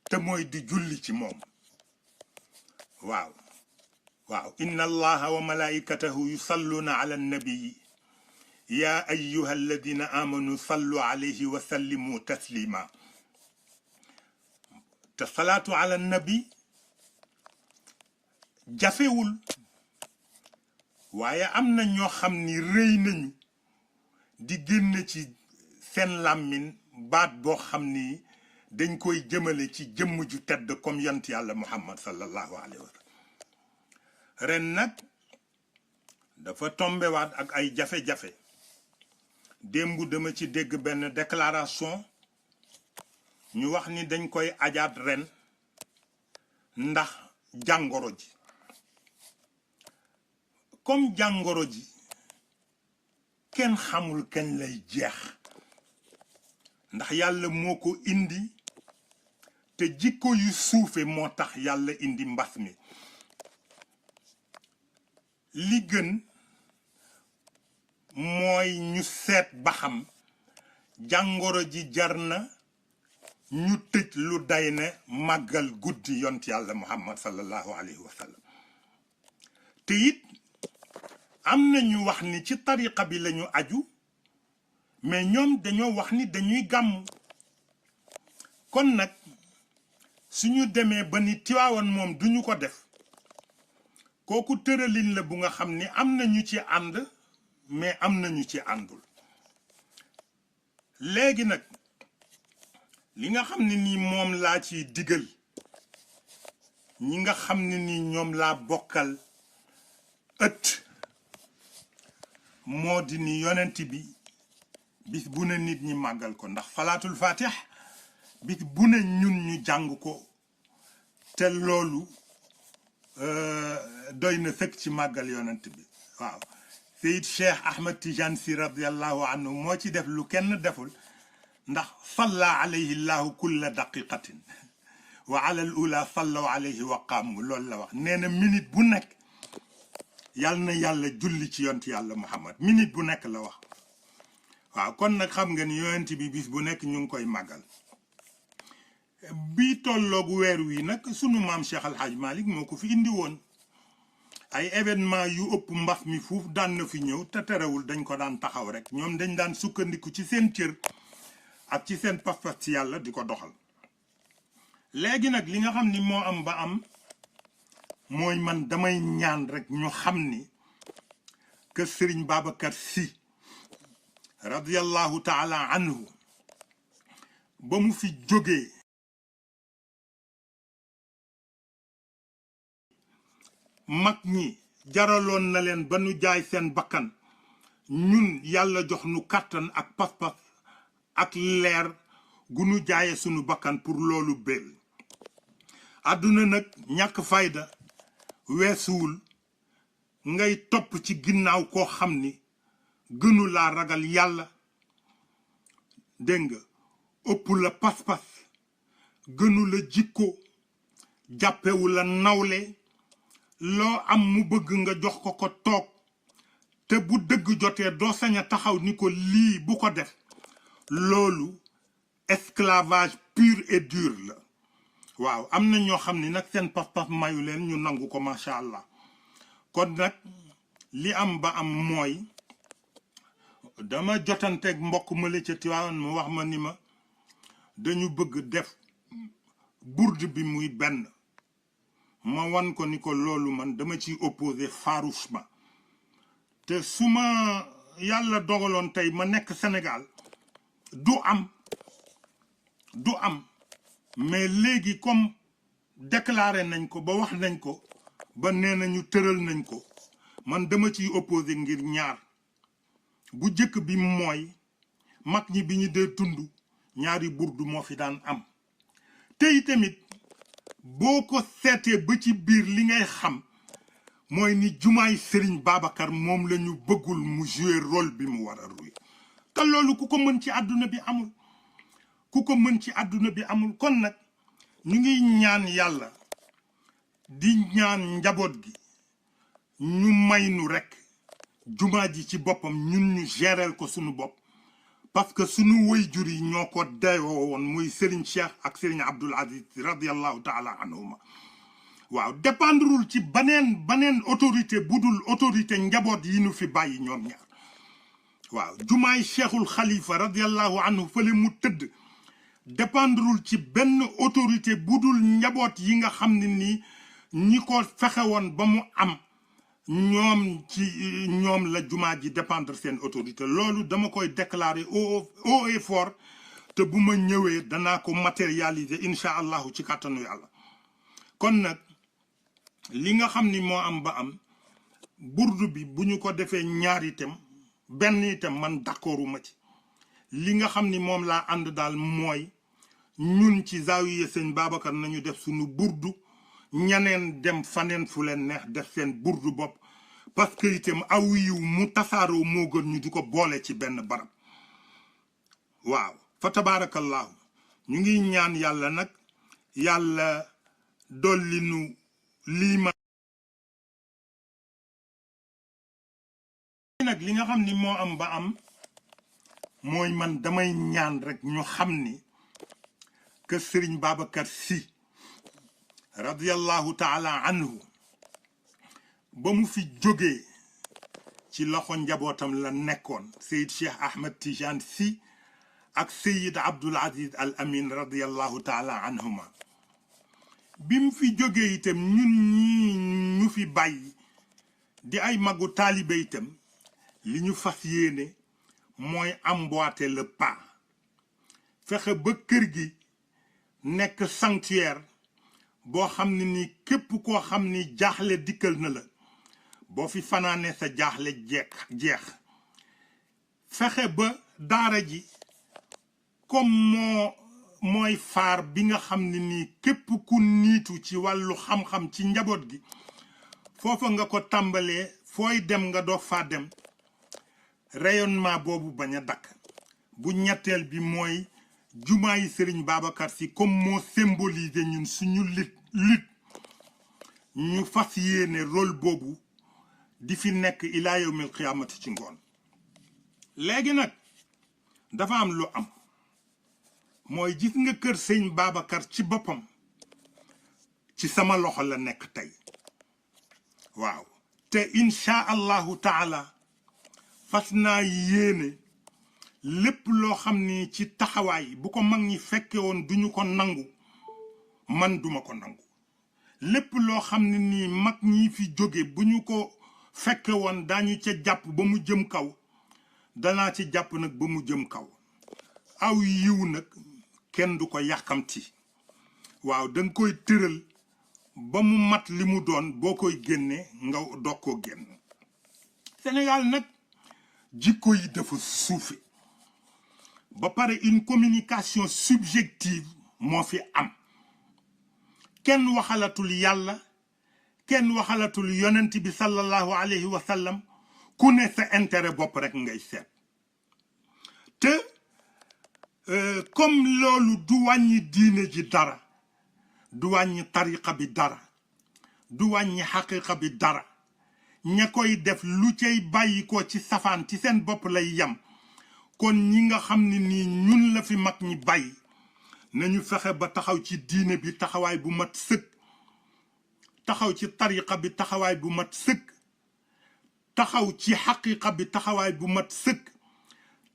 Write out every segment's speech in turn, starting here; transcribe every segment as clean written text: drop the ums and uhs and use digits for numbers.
te mooy di julli ci moom waaw waaw inna allaha wa malaikatahu yusalluna ala nabii ya ayyuha alladina amanu sallu alayhi wa sallimu taslima te salaatu ala nabi jafewul waaye am na ñoo xam ni rëy nañu di génn ci seen làmmiñ baat boo xam ni dañ koy jëmale ci jëmm ju tedd comme yant yàlla muhammad sallallahu alayhi wa sallam ren nag dafa tombewaat ak ay jafe-jafe démb dama ci dégg benn déclaration ñu wax ni dañ koy ajaat ren ndax jàngoro ji comme jàngoro ji kenn xamul kañ lay jeex ndax yàlla moo ko indi te jikko yu suufe moo tax yàlla indi mbas mi li gën mooy ñu seet ba xam jàngoro ji jar na ñu tëj lu day ne màggal guddi yont yàlla muhammad sallallahu alayhi wa sallam te it am na ñu wax ni ci tariqa bi lañu aju mais ñoom dañoo wax ni dañuy gàmm kon nag suñu demee ba ni Tiwaawan moom duñu ko def kooku tëralin la bu nga xam ni am na ñu ci ànd mais am na ñu ci àndul léegi nag li nga xam ne nii moom laa ciy digal ñi nga xam ne nii ñoom laa bokkal ëtt moo di ni yonent bi bis bu ne nit ñi màggal ko ndax salaatul fatih bis bu ne ñun ñu jàng ko te loolu doy na sëkk ci màggal yonent bi waaw Seyid Cheikh Ahmed Tidiane Sy radiallahu anhu moo ci def lu kenn deful ndax salla alayhi llahu kulla daqiqatin wa ala al ula sallaw alayhi wa qaamu loolu la wax nee na minute bu nekk yàlla na yàlla julli ci yont yàlla muhammad minute bu nekk la wax waaw kon nag xam nga ni yonent bi bis bu nekk ñu ngi koy màggal bi tolloog weer wi nag sunu maam Cheikh Al Hadj Malick moo ko fi indi woon ay événement yu ëpp mbas mi fuuf daan na fi ñëw te terewul dañ ko daan taxaw rek ñoom dañ daan sukkandiku ci seen cër ak ci seen pas-pas ci yàlla di ko doxal léegi nag li nga xam ni moo am ba am mooy man damay ñaan rek ñu xam ni que Serigne Babacar Sy radiyallahu taala anhu ba mu fi jógee mag ñi jaraloon na leen ba nu jaay seen bakkan ñun yàlla jox nu kàttan ak pas-pas ak leer gu nu jaaye sunu bakkan pour loolu bél àdduna nag ñàkk fayda weesuwul ngay topp ci ginnaaw koo xam ni gënu laa ragal yàlla dégg nga ëpp la pas-pas gënu la jikko jàppewu la nawle loo am mu bëgg nga jox ko ko toog te bu dëgg jotee doo sañ a taxaw ni ko lii bu ko def loolu esclavage pur et dur la waaw am na ñoo xam ni nag seen pas-pas mayu leen ñu nangu ko macha allah kon nag li am ba am mooy dama jotanteeg mbokk ma la ca Tiwaawan mu wax ma ni ma dañu bëgg def bourde bi muy benn ma wan ko ni ko loolu man dama ciy opposé farouchement te su ma yàlla dogaloon tey ma nekk Sénégal du am mais léegi comme déclaré nañ ko ba wax nañ ko ba nee nañu tëral nañ ko man dama ciy opposé ngir ñaar bu jëkk bi mooy mag ñi bi ñu dee tund ñaari burdu moo fi daan am tey tamit boo ko seetee ba ci biir li ngay xam mooy ni jumaay Serigne Babacar moom la ñu bëggul mu jouer rôle bi mu war a jouer te loolu ku ko mën ci àdduna bi amul kon nag ñu ngi ñaan yàlla di ñaan njaboot gi ñu may nu rekk jumaa ji ci boppam ñun ñu géreel ko sunu bopp parce que sunu waajur yi ñoo ko dayoo woon muy Serigne Cheikh ak Serigne Abdoul Aziz radiyallahu taala anhuma waaw dépendrul ci baneen autorité budul autorité njaboot yi nu fi bàyyi ñoom ñaar waaw jumaay Cheikhul Khalifa radiyallahu anhu fële mu tëdd dépendrul ci benn autorité budul njaboot yi nga xam ne nii ñi ko fexe woon ba mu am ñoom la jumaa ji dépendre seen autorité loolu dama koy déclarer haut et fort te bu ma ñëwee danaa ko matérialiser incha allahu ci kàttanu yàlla kon nag li nga xam ni moo am ba am burdu bi bu ñu ko defee ñaari itam benn itam man d'accorduma ci li nga xam ni moom laa ànd daal mooy ñun ci zaawiya sëñ Babacar nañu def suñu burdu ñaneen dem faneen fu leen neex def seen burdu bopp parce que itam aw yiw mu tasaaroo moo gën ñu di ko boole ci benn barab waaw fa tabarakallahu ñu ngi ñaan yàlla nag yàlla dolli nu lii ma nag li nga xam ni moo am ba am mooy man damay ñaan rek ñu xam ni que Serigne Babacar Sy radiyallahu taala anhu ba mu fi jógee ci loxo njabootam la nekkoon Seyid Cheikh Ahmed Tidiane Sy ak Seyid Abdoul Aziz Al Amin radiyallahu taala anhuma bi mu fi jógee itam ñun ñi ñu fi bàyyi di ay magu taalibe itam li ñu fas yéene mooy emboîter le pas fexe ba kër gi nekk sanctuaire boo xam ne ni képp koo xam ni jaaxle dikkal na la boo fi fanaane sa jaaxle jeex fexe ba daara ji comme mooy faar bi nga xam ne nii képp ku niitu ci wàllu xam-xam ci njaboot gi foofa nga ko tàmbalee fooy dem nga doog faa dem rayonnement boobu bañ a dakk bu ñetteel bi mooy jumaa yi Serigne Babacar Sy comme moo symbolisé ñun suñu lutte ñu fas yéene rôle boobu di fi nekk ilaa yawmil qiyaamati ci ngoon léegi nag dafa am lu am mooy gis nga kër Serigne Babacar ci boppam ci sama loxo la nekk tey waaw te incha allahu taala fas naa yéene lépp loo xam ni ci taxawaay bu ko mag ñi fekke woon duñu ko nangu man duma ko nangu lépp loo xam ne nii mag ñi fi jóge bu ñu ko fekke woon daañu ca jàpp ba mu jëm kaw danaa ci jàpp nag ba mu jëm kaw aw yiw nag kenn du ko yàkkamti waaw danga koy tëral ba mu mat li mu doon boo koy génne nga doog koo génn Sénégal nag jikko yi dafa suufe ba pare une communication subjective moo fi am kenn waxalatul yàlla kenn waxalatul yonent bi sallallahu alayhi wa sallam ku ne sa intérêt bopp rek ngay seet te comme loolu du wàññi diine ji dara du wàññi tariqa bi dara du wàññi xaqiqa bi dara ña koy def lu cay bàyyi ko ci safaan ci seen bopp lay yam kon ñi nga xam ne nii ñun la fi mag ñi bàyyi nañu fexe ba taxaw ci diine bi taxawaay bu mat sëkk taxaw ci tariqa bi taxawaay bu mat sëkk taxaw ci xaqiqa bi taxawaay bu mat sëkk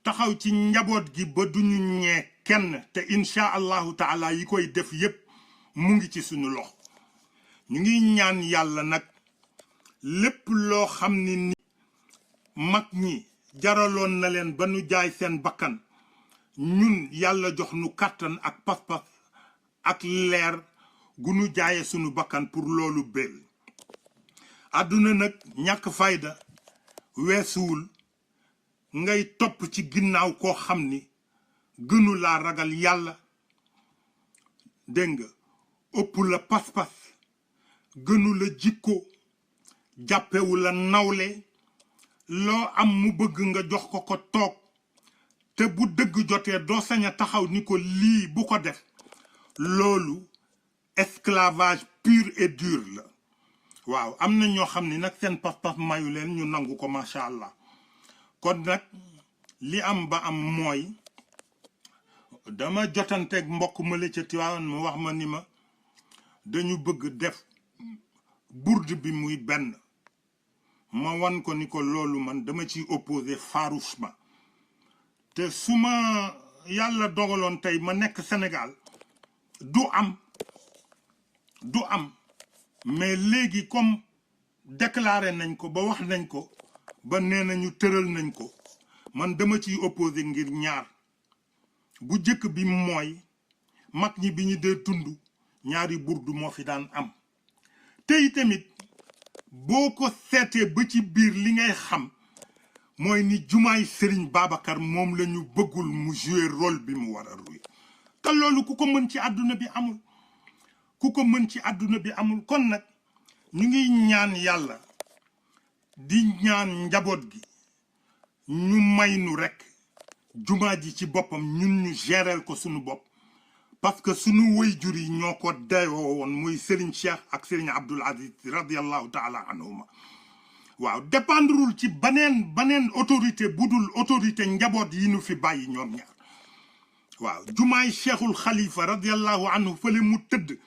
taxaw ci njaboot gi ba duñu ñee kenn te incha allahu taala yi koy def yépp mu ngi ci suñu loxo ñu ngi ñaan yàlla nag lépp loo xam ne ni mag ñi jaraloon na leen ba nu jaay seen bakkan ñun yàlla jox nu kàttan ak pas-pas ak leer gu nu jaaye sunu bakkan pour loolu bél àdduna nag ñàkk fayda weesuwul ngay topp ci ginnaaw koo xam ni gënu laa ragal yàlla dégg nga ëpp la pas-pas gënu la jikko jàppewu la nawle loo am mu bëgg nga jox ko toog te bu dëgg jotee doo sañ a taxaw ni ko lii bu ko def loolu esclavage pur et dur la waaw am na ñoo xam ni nag seen pas-pas mayu leen ñu nangu ko macha allah kon nag li am ba am mooy dama jotanteeg mbokk ma la ca Tiwaawan mu wax ma ni ma dañu bëgg def bourde bi muy benn ma wan ko ni ko loolu man dama ciy opposé farouchement te su ma yàlla dogaloon tey ma nekk Sénégal du am mais léegi comme déclaré nañ ko ba wax nañ ko ba nee nañu tëral nañ ko man dama ciy opposé ngir ñaar bu jëkk bi mooy mag ñi bi ñu dee tund ñaari burdu moo fi daan am tey tamit boo ko seetee ba ci biir li ngay xam mooy ni jumaay Serigne Babacar moom la ñu bëggul mu jouer rôle bi mu war a jouer te loolu ku ko mën ci àdduna bi amul kon nag ñu ngi ñaan yàlla di ñaan njaboot gi ñu may nu rekk jumaa ji ci boppam ñun ñu géreel ko sunu bopp parce que sunu waajur yi ñoo ko dayoo woon muy Serigne Cheikh ak Serigne Abdoul Aziz radiallahu taala anhuma waaw dépendrul ci baneen autorité budul autorité njaboot yi nu fi bàyyi ñoom ñaar waaw jumaay Cheikhul Khalifa radiallahu anhu fële mu tëdd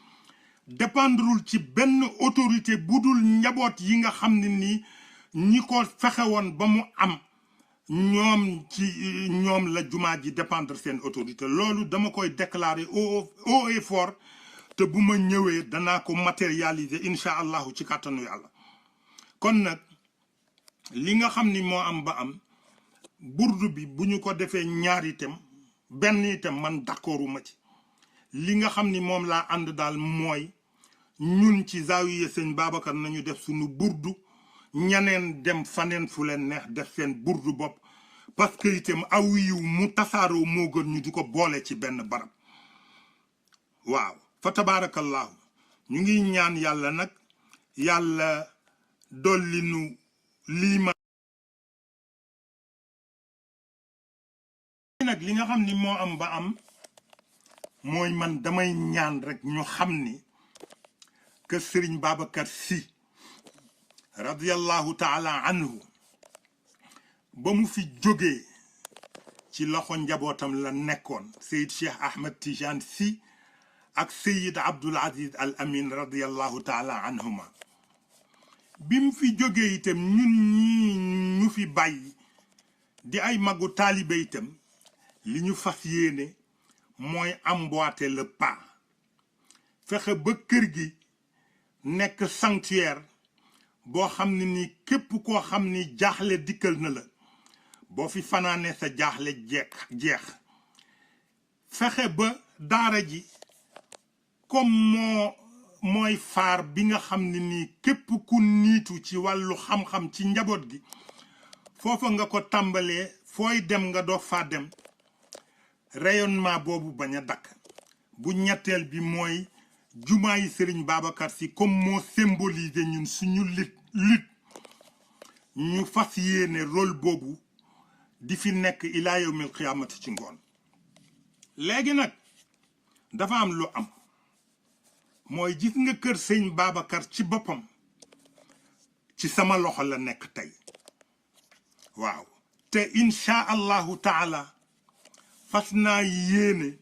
dépendrul ci benn autorité budul njaboot yi nga xam ne nii ñi ko fexe woon ba mu am ñoom la jumaa ji dépendre seen autorité loolu dama koy déclarer haut et fort te bu ma ñëwee danaa ko matérialiser incha allahu ci kàttanu yàlla kon nag li nga xam ni moo am ba am burdu bi bu ñu ko defee ñaari itam benn itam man d'accorduma ci li nga xam ni moom laa ànd daal mooy ñun ci zaawiya sëñ Babacar nañu def suñu burdu ñaneen dem faneen fu leen neex def seen burdu bopp parce que itam aw yiw mu tasaaroo moo gën ñu di ko boole ci benn barab waaw fa tabarakallahu ñu ngi ñaan yàlla nag yàlla dolli nu lii ma nag li nga xam ni moo am ba am mooy man damay ñaan rek ñu xam ni que Serigne Babacar Sy radiyallahu taala anhu ba mu fi jógee ci loxo njabootam la nekkoon Seyid Cheikh Ahmed Tidiane Sy ak Seyid Abdoul Aziz Al Amin radiyallahu taala anhuma bi mu fi jógee itam ñun ñi ñu fi bàyyi di ay magu taalibe itam li ñu fas yéene mooy emboîter le pas fexe ba kër gi nekk sanctuaire boo xam ne ni képp koo xam ni jaaxle dikkal na la boo fi fanaane sa jaaxle jeex fexe ba daara ji comme mooy faar bi nga xam ne nii képp ku niitu ci wàllu xam-xam ci njaboot gi foofa nga ko tàmbalee fooy dem nga doo fa dem rayonnement boobu bañ a dakk bu ñetteel bi mooy jumaa yi Serigne Babacar Sy comme moo symbolisé ñun suñu lutte ñu fas yéene rôle boobu di fi nekk ilaa yawmil qiyaamati ci ngoon léegi nag dafa am lu am mooy gis nga kër sëñ Babacar ci boppam ci sama loxo la nekk tey waaw te incha allahu taala fas naa yéene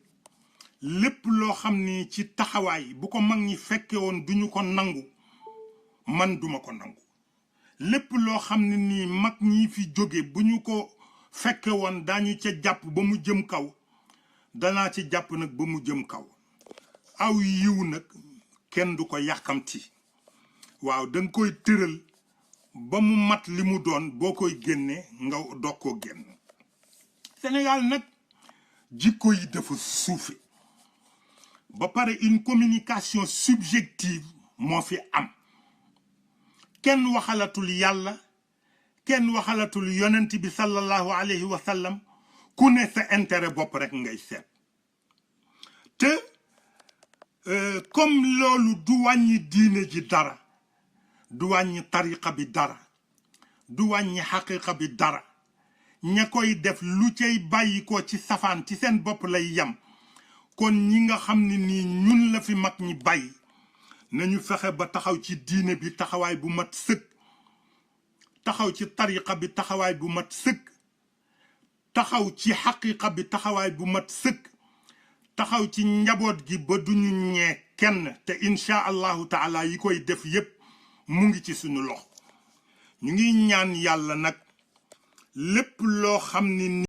lépp loo xam ni ci taxawaay bu ko mag ñi fekke woon duñu ko nangu man duma ko nangu lépp loo xam ne nii mag ñi fi jóge bu ñu ko fekke woon daañu ca jàpp ba mu jëm kaw danaa ci jàpp nag ba mu jëm kaw aw yiw nag kenn du ko yàkkamti waaw danga koy tëral ba mu mat li mu doon boo koy génne nga doog koo génn Sénégal nag jikko yi dafa suufe ba pare une communication subjective moo fi am kenn waxalatul yàlla kenn waxalatul yonent bi sallallahu alayhi wa sallam ku ne sa intérêt bopp rek ngay seet te comme loolu du wàññi diine ji dara du wàññi tariqa bi dara du wàññi xaqiqa bi dara ña koy def lu cay bàyyi ko ci safaan ci seen bopp lay yem kon ñi nga xam ne nii ñun la fi mag ñi bàyyi nañu fexe ba taxaw ci diine bi taxawaay bu mat sëkk taxaw ci tariqa bi taxawaay bu mat sëkk taxaw ci xaqiqa bi taxawaay bu mat sëkk taxaw ci njaboot gi ba duñu ñee kenn te insha allahu taala yi koy def yépp mu ngi ci suñu loxo ñu ngi ñaan yàlla nag lépp loo xam ni